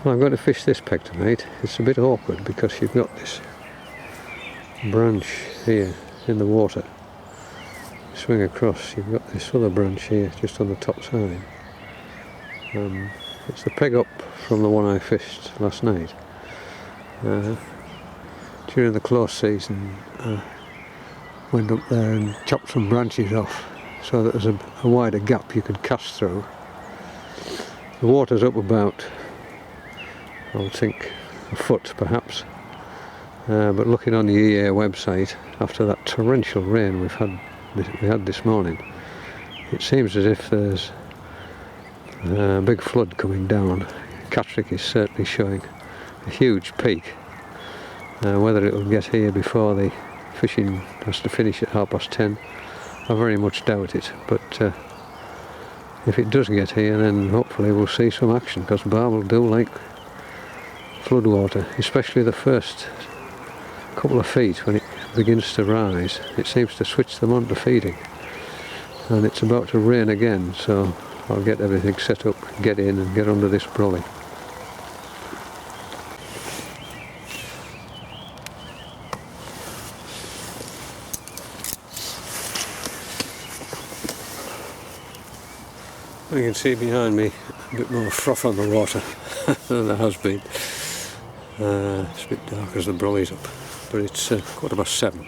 Well, I'm going to fish this peg tonight. It's a bit awkward because you've got this branch here in the water. Swing across, you've got this other branch here just on the top side. It's the peg up from the one I fished last night. During the close season, I went up there and chopped some branches off so that there's a wider gap you could cast through. The water's up about, I would think, a foot perhaps, but looking on the EA website after that torrential rain we had this morning, it seems as if there's a big flood coming down. Catterick is certainly showing a huge peak. Whether it will get here before the fishing has to finish at 10:30, I very much doubt it, but if it does get here, then hopefully we'll see some action, because Barbel do like floodwater, especially the first couple of feet. When it begins to rise, it seems to switch them on to feeding, and it's about to rain again, so I'll get everything set up, get in and get under this brolly. You can see behind me a bit more froth on the water than there has been. It's a bit dark as the brolly's up, but it's 7:15,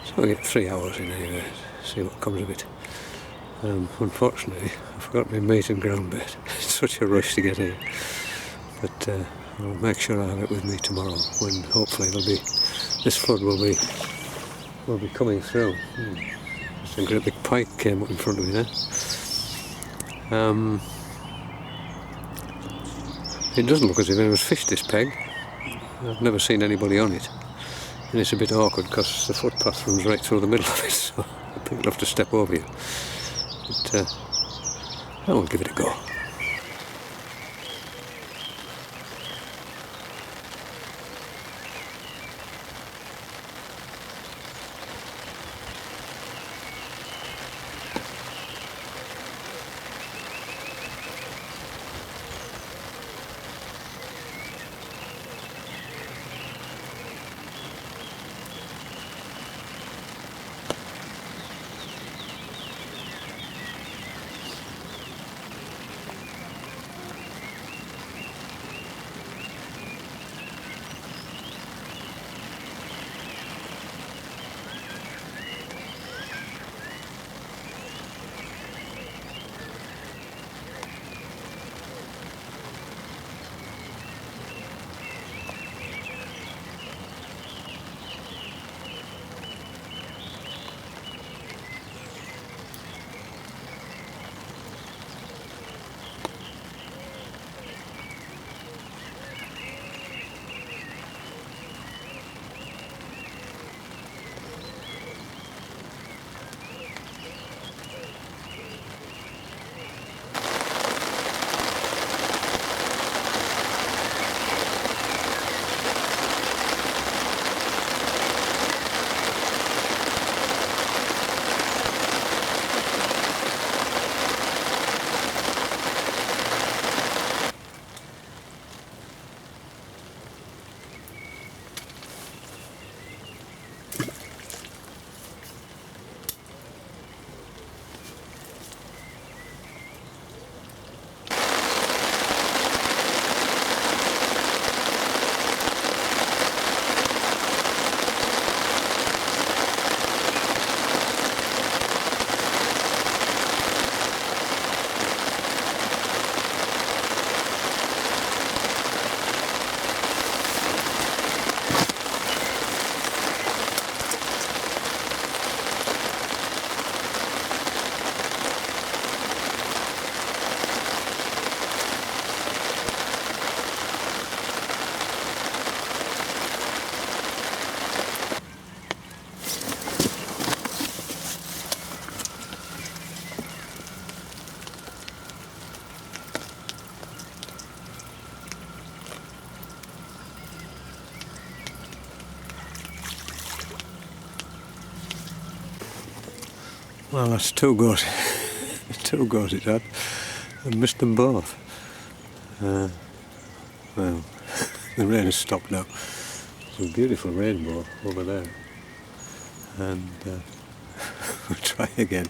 so I get 3 hours in anyway, see what comes of it. Unfortunately, I forgot my meat and ground bait. It's such a rush to get here, but I'll make sure I have it with me tomorrow, when hopefully this flood will be coming through. Just a great big pike came up in front of me there. It doesn't look as if anyone's fished this peg. I've never seen anybody on it, and it's a bit awkward because the footpath runs right through the middle of it, so people have to step over you. But I will give it a go. Well, that's two goes it had. I missed them both. Well, the rain has stopped now. There's a beautiful rainbow over there. And we'll try again.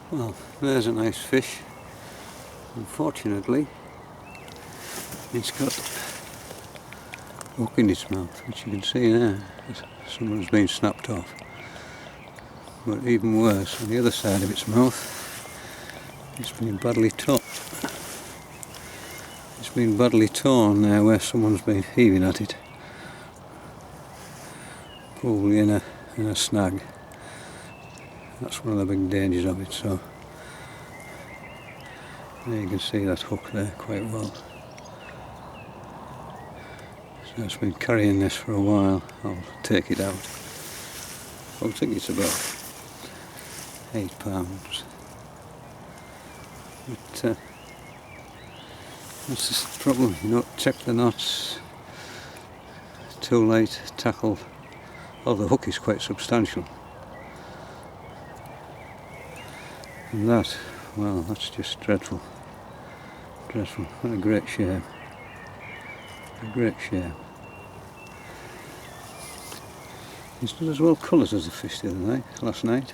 Well, there's a nice fish. Unfortunately, it's got a hook in its mouth, which you can see there. Someone's been snapped off. But even worse, on the other side of its mouth, it's been badly torn. It's been badly torn there where someone's been heaving at it. Probably in a snag. That's one of the big dangers of it. So there you can see that hook there quite well. It's been carrying this for a while. I'll take it out. I think it's about £8. But that's the problem, you don't check the knots too late, tackle. Oh, the hook is quite substantial. And that, well, that's just dreadful. Dreadful. What a great shame. A great shame. It's not as well coloured as the fish the other night, last night.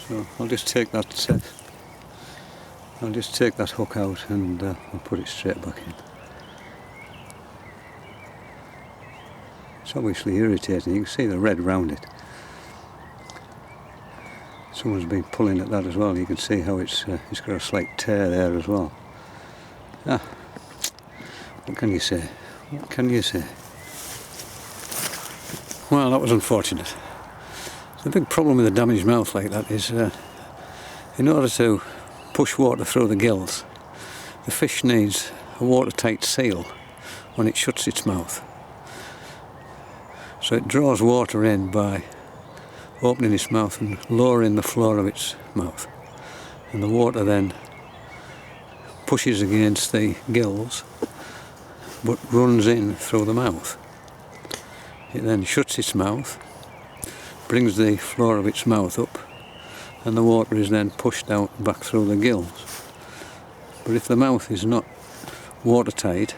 So I'll just take that hook out and I'll put it straight back in. It's obviously irritating. You can see the red round it. Someone's been pulling at that as well. You can see how it's got a slight tear there as well. Ah, what can you say? What can you say? Well, that was unfortunate. The big problem with a damaged mouth like that is in order to push water through the gills, the fish needs a watertight seal when it shuts its mouth. So it draws water in by opening its mouth and lowering the floor of its mouth. And the water then pushes against the gills but runs in through the mouth. It then shuts its mouth, brings the floor of its mouth up, and the water is then pushed out back through the gills. But if the mouth is not watertight,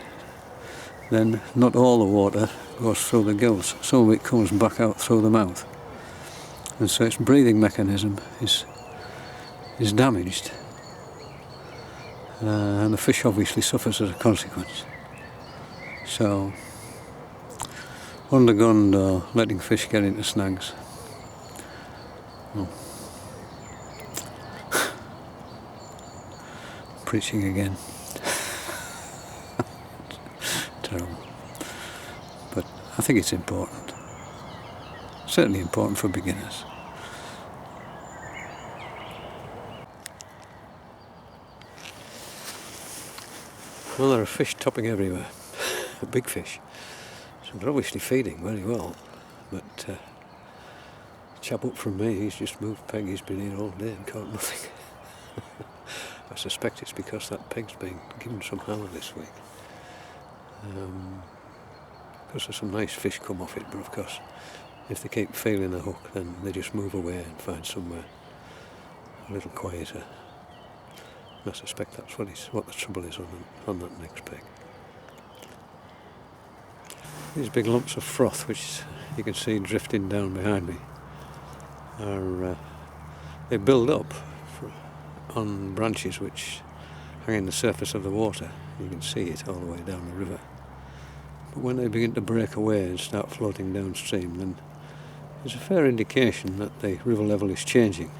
then not all the water goes through the gills. Some of it comes back out through the mouth. And so its breathing mechanism is damaged. And the fish obviously suffers as a consequence. So, undergunned or letting fish get into snags. Oh. Preaching again. Terrible. But I think it's important. Certainly important for beginners. Well, there are fish topping everywhere. Big fish. So they're obviously feeding very well. But chap up from me, he's just moved peg. He's been here all day and caught nothing. I suspect it's because that peg's been given some hammer this week. Because there's some nice fish come off it, but of course if they keep feeling the hook, then they just move away and find somewhere a little quieter. And I suspect that's what the trouble is on that next peg. These big lumps of froth, which you can see drifting down behind me, they build up on branches which hang in the surface of the water. You can see it all the way down the river. But when they begin to break away and start floating downstream, then there's a fair indication that the river level is changing.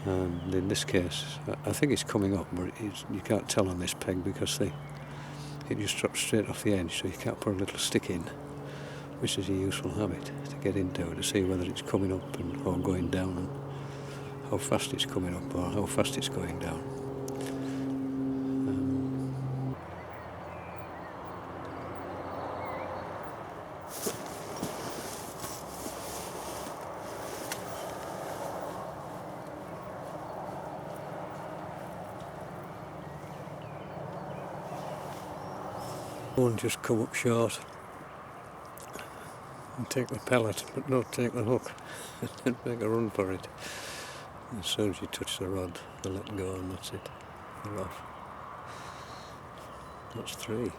And in this case, I think it's coming up, but you can't tell on this peg because it just drops straight off the edge, so you can't put a little stick in, which is a useful habit to get into, to see whether it's coming up or going down, and how fast it's coming up or how fast it's going down. One just come up short and take the pellet, but not take the hook and make a run for it. As soon as you touch the rod, they let go and that's it. They're off. That's 3.